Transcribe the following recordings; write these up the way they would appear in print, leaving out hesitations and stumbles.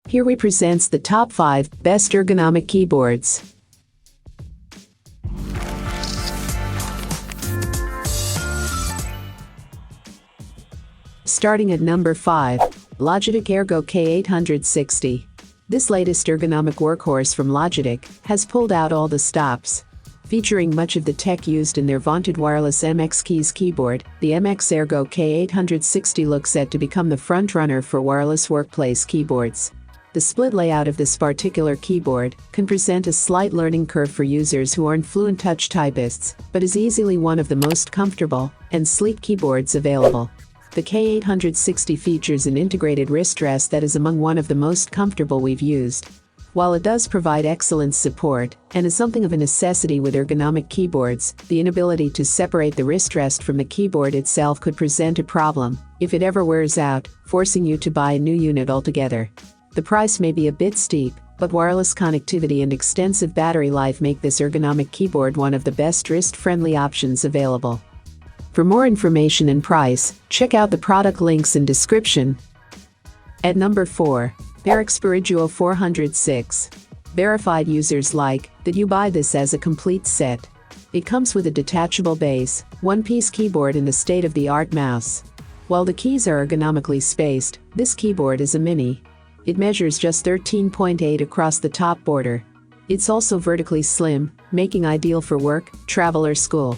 Here we presents the top 5 best ergonomic keyboards. Starting at number 5, Logitech Ergo K860. This latest ergonomic workhorse from Logitech has pulled out all the stops. Featuring much of the tech used in their vaunted wireless MX Keys keyboard, the MX Ergo K860 looks set to become the frontrunner for wireless workplace keyboards. The split layout of this particular keyboard can present a slight learning curve for users who aren't fluent touch typists, but is easily one of the most comfortable and sleek keyboards available. The K860 features an integrated wrist rest that is among one of the most comfortable we've used. While it does provide excellent support and is something of a necessity with ergonomic keyboards, the inability to separate the wrist rest from the keyboard itself could present a problem if it ever wears out, forcing you to buy a new unit altogether. The price may be a bit steep, but wireless connectivity and extensive battery life make this ergonomic keyboard one of the best wrist-friendly options available. For more information and price, check out the product links in description. At number 4, Perixx Periboard 406. Verified users like that you buy this as a complete set. It comes with a detachable base, one-piece keyboard and the state-of-the-art mouse. While the keys are ergonomically spaced, this keyboard is a mini. It measures just 13.8 across the top border. It's also vertically slim, making ideal for work, travel or school.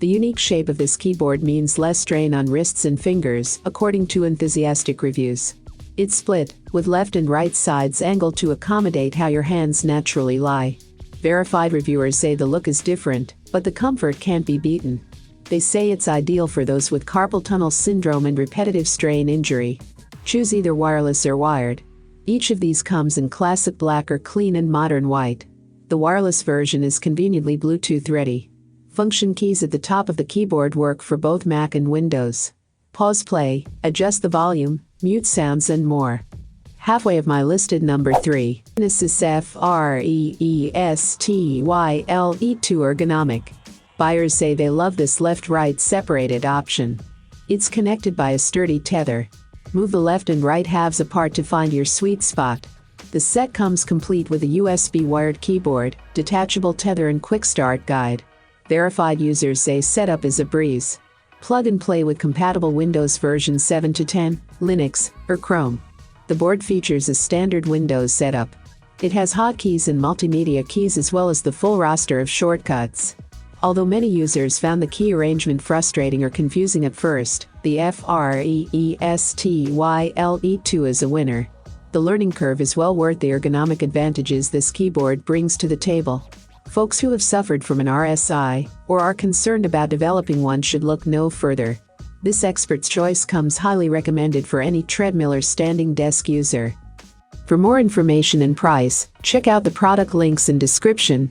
The unique shape of this keyboard means less strain on wrists and fingers, according to enthusiastic reviews. It's split, with left and right sides angled to accommodate how your hands naturally lie. Verified reviewers say the look is different, but the comfort can't be beaten. They say it's ideal for those with carpal tunnel syndrome and repetitive strain injury. Choose either wireless or wired. Each of these comes in classic black or clean and modern white. The wireless version is conveniently Bluetooth ready. Function keys at the top of the keyboard work for both Mac and Windows. Pause play, adjust the volume, mute sounds and more. Halfway of my listed number 3, KINESIS FREESTYLE2 Ergonomic. Buyers say they love this left-right separated option. It's connected by a sturdy tether. Move the left and right halves apart to find your sweet spot. The set comes complete with a USB wired keyboard, detachable tether and quick start guide. Verified users say setup is a breeze. Plug and play with compatible Windows version 7 to 10, Linux, or Chrome. The board features a standard Windows setup. It has hotkeys and multimedia keys as well as the full roster of shortcuts. Although many users found the key arrangement frustrating or confusing at first, the FREESTYLE2 is a winner. The learning curve is well worth the ergonomic advantages this keyboard brings to the table. Folks who have suffered from an RSI or are concerned about developing one should look no further. This expert's choice comes highly recommended for any treadmill or standing desk user. For more information and price, check out the product links in description.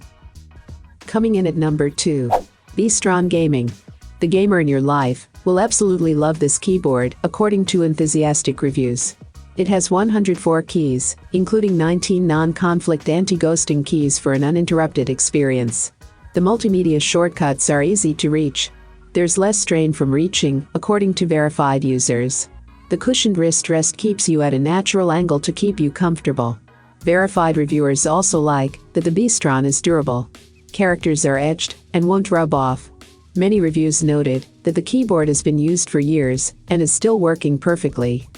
Coming in at number 2, Beastron Gaming. The gamer in your life will absolutely love this keyboard, according to enthusiastic reviews. It has 104 keys, including 19 non-conflict anti-ghosting keys for an uninterrupted experience. The multimedia shortcuts are easy to reach. There's less strain from reaching, according to verified users. The cushioned wrist rest keeps you at a natural angle to keep you comfortable. Verified reviewers also like that the Beastron is durable. Characters are etched and won't rub off. Many reviews noted that the keyboard has been used for years and is still working perfectly.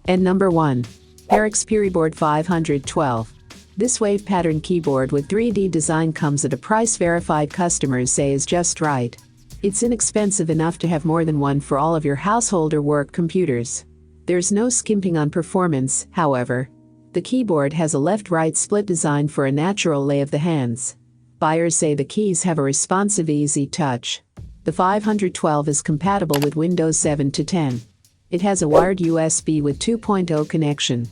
And number 1, Perixx Periboard 512. This wave pattern keyboard with 3D design comes at a price verified customers say is just right. It's inexpensive enough to have more than one for all of your household or work computers. There's no skimping on performance, however. The keyboard has a left-right split design for a natural lay of the hands. Buyers say the keys have a responsive easy touch. The 512 is compatible with Windows 7 to 10. It has a wired USB with 2.0 connection.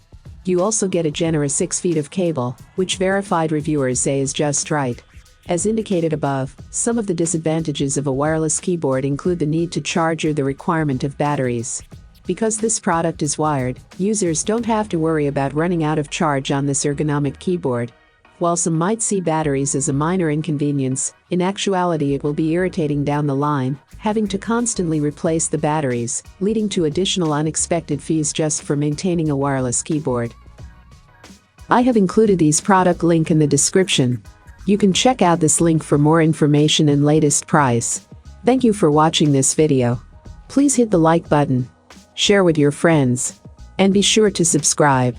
You also get a generous 6 feet of cable, which verified reviewers say is just right. As indicated above, some of the disadvantages of a wireless keyboard include the need to charge or the requirement of batteries. Because this product is wired, users don't have to worry about running out of charge on this ergonomic keyboard. While some might see batteries as a minor inconvenience, in actuality it will be irritating down the line, having to constantly replace the batteries, leading to additional unexpected fees just for maintaining a wireless keyboard. I have included these product link in the description. You can check out this link for more information and latest price. Thank you for watching this video. Please hit the like button, share with your friends, and be sure to subscribe.